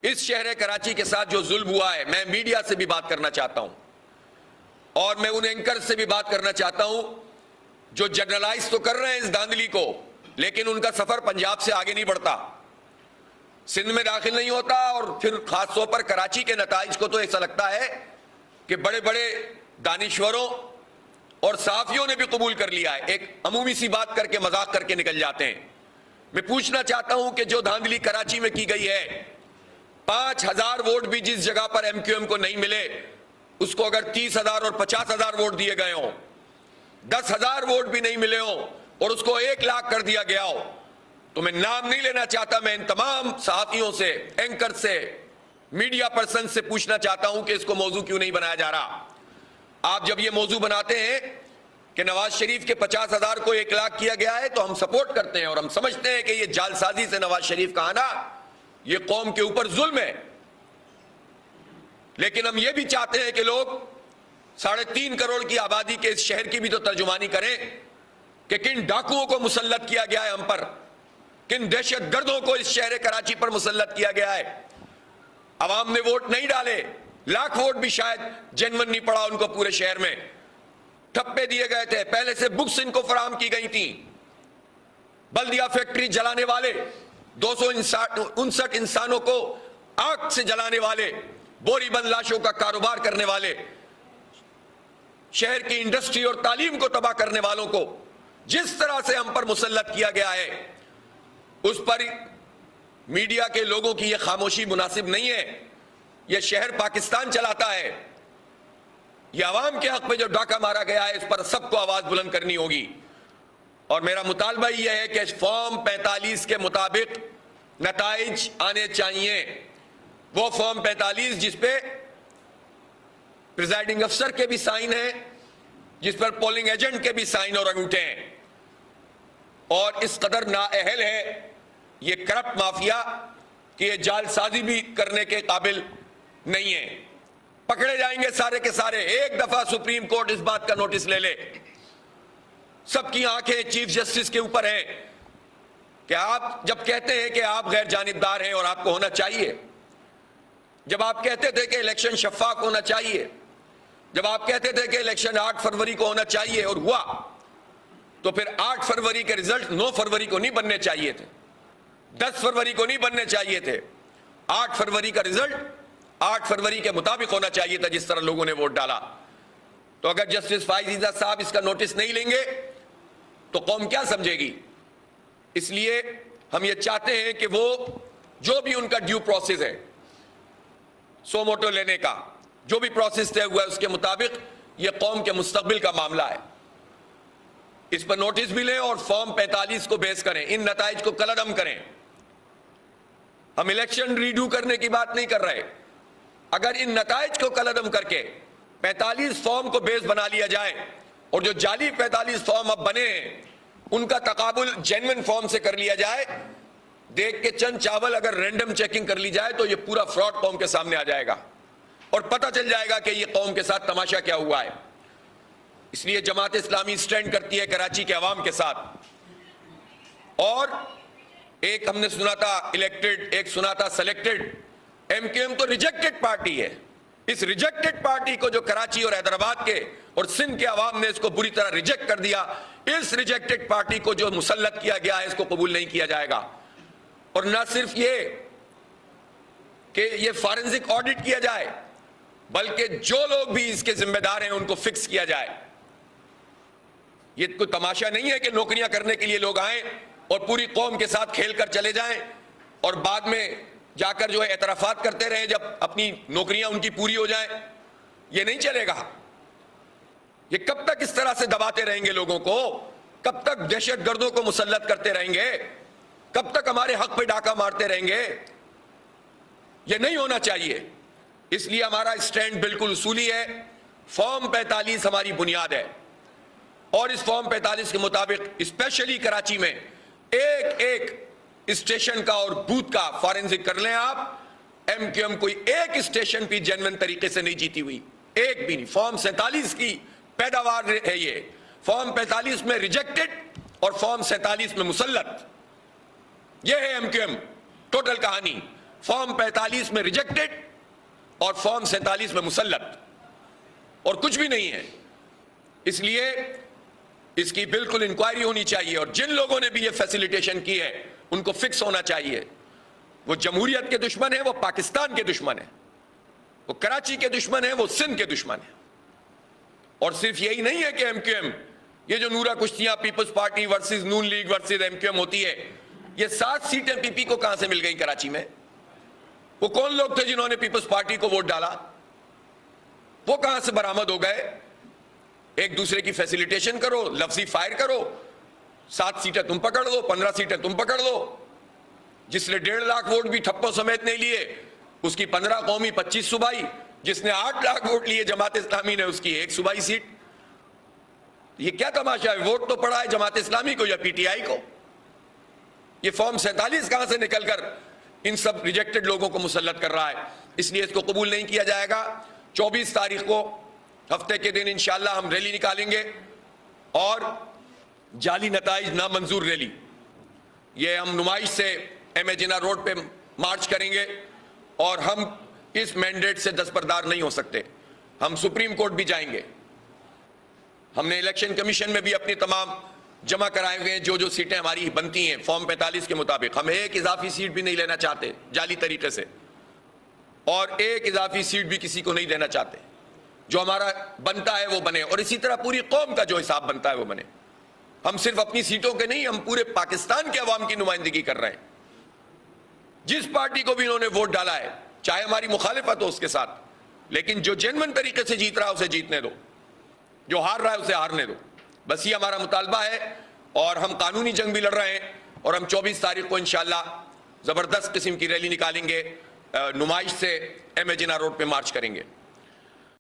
इस शहर कराची के साथ जो जुल्म हुआ है, मैं मीडिया से भी बात करना चाहता हूं और मैं उन एंकर से भी बात करना चाहता हूं जो जनरलाइज तो कर रहे हैं इस धांधली को, लेकिन उनका सफर पंजाब से आगे नहीं बढ़ता, सिंध में दाखिल नहीं होता और फिर खासतौर पर कराची के नताइज को तो ऐसा लगता है कि बड़े बड़े दानिश्वरों और सहाफियों ने भी कबूल कर लिया है, एक अमूमी सी बात करके मजाक करके निकल जाते हैं। मैं पूछना चाहता हूं कि जो धांधली कराची में की गई है, 5000 वोट भी जिस जगह पर एमक्यूएम को नहीं मिले उसको अगर 30,000 और 50,000 वोट दिए गए हों, 10,000 वोट भी नहीं मिले हों और उसको 1 लाख कर दिया गया हो, तो मैं नाम नहीं लेना चाहता, मैं इन तमाम सहाफियों से, एंकर से, मीडिया पर्सन से पूछना चाहता हूं कि इसको मौजू क्यों नहीं बनाया जा रहा। आप जब ये मौजू बनाते हैं कि नवाज शरीफ के 50,000 को 1 लाख किया गया है तो हम सपोर्ट करते हैं और हम समझते हैं कि ये जालसाजी से नवाज शरीफ का आना ये कौम के ऊपर जुल्म है, लेकिन हम ये भी चाहते हैं कि लोग 3.5 करोड़ की आबादी के इस शहर की भी तो तर्जुमानी करें कि किन डाकुओं को मुसल्लत किया गया है हम पर, किन दहशतगर्दों को इस शहर कराची पर मुसल्लत किया गया है। अवाम ने वोट नहीं डाले, लाख वोट भी शायद जेन्युइन नहीं पड़ा उनको पूरे शहर में, ठप्पे दिए गए थे, पहले से बुक्स इनको फराहम की गई थी, बल्दिया फैक्ट्री जलाने वाले, 259 इंसानों को आग से जलाने वाले, बोरीबंद लाशों का कारोबार करने वाले, शहर की इंडस्ट्री और तालीम को तबाह करने वालों को जिस तरह से हम पर मुसल्लत किया गया है, उस पर मीडिया के लोगों की यह खामोशी मुनासिब नहीं है। यह शहर पाकिस्तान चलाता है, यह आवाम के हक में जो डाका मारा गया है इस पर सबको आवाज बुलंद करनी होगी। और मेरा मुतालबा यह है कि फॉर्म 45 के मुताबिक नताइज आने चाहिए, वो फॉर्म 45 जिसपे प्रिजाइडिंग अफसर के भी साइन है, जिस पर पोलिंग एजेंट के भी साइन और अंगूठे हैं, और इस कदर नाअहल है ये करप्ट माफिया कि ये जालसाजी भी करने के काबिल नहीं है। पकड़े जाएंगे सारे के सारे। एक दफा सुप्रीम कोर्ट इस बात का नोटिस ले ले, सबकी आंखें चीफ जस्टिस के ऊपर हैं कि आप जब कहते हैं कि आप गैर जानिबदार हैं और आपको होना चाहिए, जब आप कहते थे कि इलेक्शन शफाफ होना चाहिए, जब आप कहते थे कि इलेक्शन 8 फरवरी को होना चाहिए और हुआ, तो फिर 8 फरवरी के रिजल्ट 9 फरवरी को नहीं बनने चाहिए थे, 10 फरवरी को नहीं बनने चाहिए थे। 8 फरवरी का रिजल्ट 8 फरवरी के मुताबिक होना चाहिए था जिस तरह लोगों ने वोट डाला। तो अगर जस्टिस फाइज़ साहब इसका नोटिस नहीं लेंगे तो कौम क्या समझेगी। इसलिए हम ये चाहते हैं कि वो जो भी उनका ड्यू प्रोसेस है, सो मोटो लेने का जो भी प्रोसेस तय हुआ है उसके मुताबिक ये कौम के मुस्तकबिल का मामला है, इस पर नोटिस भी लें और फॉर्म 45 को बेस करें, इन नताइज को कलअदम करें। हम इलेक्शन रीडू करने की बात नहीं कर रहे। अगर इन नताइज को कलअदम करके 45 फॉर्म को बेस बना लिया जाए और जो जाली 45 फॉर्म अब बने हैं उनका तकाबुल जेन्युइन फॉर्म से कर लिया जाए, देख के चंद चावल अगर रैंडम चेकिंग कर ली जाए तो ये पूरा फ्रॉड कौम के सामने आ जाएगा और पता चल जाएगा कि ये कौम के साथ तमाशा क्या हुआ है। इसलिए जमात इस्लामी स्टैंड करती है कराची के अवाम के साथ। और एक हमने सुना था इलेक्टेड, एक सुना था सेलेक्टेड। एमक्यूएम तो रिजेक्टेड पार्टी है। इस रिजेक्टेड पार्टी को जो कराची और हैदराबाद के और सिंध के अवाम ने इसको बुरी तरह रिजेक्ट कर दिया, इस रिजेक्टेड पार्टी को जो मुसल्लत किया गया है इसको कबूल नहीं किया जाएगा। और ना सिर्फ ये कि ये फॉरेंसिक ऑडिट किया जाए, बल्कि जो लोग भी इसके जिम्मेदार हैं उनको फिक्स किया जाए। ये कोई तमाशा नहीं है कि नौकरियां करने के लिए लोग आए और पूरी कौम के साथ खेल कर चले जाएं और बाद में जाकर जो है एतराफात करते रहें जब अपनी नौकरियां उनकी पूरी हो जाएं। ये नहीं चलेगा। ये कब तक इस तरह से दबाते रहेंगे लोगों को, कब तक दहशतगर्दों को मुसल्लत करते रहेंगे, कब तक हमारे हक पे डाका मारते रहेंगे। ये नहीं होना चाहिए। इसलिए हमारा स्टैंड बिल्कुल उसूली है। फॉर्म 45 हमारी बुनियाद है और इस फॉर्म 45 के मुताबिक स्पेशली कराची में एक एक स्टेशन का और बूथ का फॉरेंसिक कर लें आप। एमक्यूएम कोई एक स्टेशन भी जेन्युइन तरीके से नहीं जीती हुई, एक भी नहीं। फॉर्म 47 की पैदावार है ये। फॉर्म 45 में रिजेक्टेड और फॉर्म 47 में मुसल्लत। यह है एमक्यूएम टोटल कहानी। फॉर्म 45 में रिजेक्टेड और फॉर्म 47 में मुसल्लत, और कुछ भी नहीं है। इसलिए इसकी बिल्कुल इंक्वायरी होनी चाहिए, और जिन लोगों ने भी ये फैसिलिटेशन की है उनको फिक्स होना चाहिए। वो जमहूरियत के दुश्मन है, वो पाकिस्तान के दुश्मन है, वो कराची के दुश्मन है, वो सिंध के दुश्मन है। और सिर्फ यही नहीं है कि एमक्यूएम, ये जो नूरा कुश्तियां पीपल्स पार्टी वर्सेस नून लीग वर्सेस एमक्यूएम होती है, ये 7 सीटें पीपी को कहां से मिल गई कराची में? वो कौन लोग थे जिन्होंने पीपल्स पार्टी को वोट डाला? वो कहां से बरामद हो गए? एक दूसरे की फैसिलिटेशन करो, लफ्जी फायर करो, 7 सीटें तुम पकड़ लो, 15 सीटें तुम पकड़ लो। जिसने 1.5 लाख वोट भी ठप्पो समेत नहीं लिए उसकी 15 कौमी 25 सूबाई, जिसने 8 लाख वोट लिए जमात इस्लामी ने उसकी 1 सूबाई सीट। ये क्या तमाशा है? वोट तो पड़ा है जमात इस्लामी को या पीटीआई को। ये फॉर्म 47 कहां से निकलकर इन सब रिजेक्टेड लोगों को मुसल्लत कर रहा है? इसलिए इसको कबूल नहीं किया जाएगा। 24 तारीख को हफ्ते के दिन इंशाअल्लाह हम रैली निकालेंगे, और जाली नताइज नामंजूर रैली, ये हम नुमाइश से एमए जिन्ना रोड पे मार्च करेंगे। और हम इस मैंडेट से दस्तबरदार नहीं हो सकते, हम सुप्रीम कोर्ट भी जाएंगे। हमने इलेक्शन कमीशन में भी अपनी तमाम जमा कराए हुए हैं जो सीटें हमारी बनती हैं फॉर्म 45 के मुताबिक। हम एक इजाफी सीट भी नहीं लेना चाहते जाली तरीके से, और एक इजाफी सीट भी किसी को नहीं देना चाहते। जो हमारा बनता है वो बने, और इसी तरह पूरी कौम का जो हिसाब बनता है वो बने। हम सिर्फ अपनी सीटों के नहीं, हम पूरे पाकिस्तान के अवाम की नुमाइंदगी कर रहे हैं। जिस पार्टी को भी इन्होंने वोट डाला है, चाहे हमारी मुखालिफत हो उसके साथ, लेकिन जो जेन्युइन तरीके से जीत रहा है उसे जीतने दो, जो हार रहा है उसे हारने दो। बस ये हमारा मुतालबा है, और हम कानूनी जंग भी लड़ रहे हैं। और हम 24 तारीख को इंशाअल्लाह जबरदस्त किस्म की रैली निकालेंगे, नुमाइश से एमए जिन्ना रोड पे मार्च करेंगे।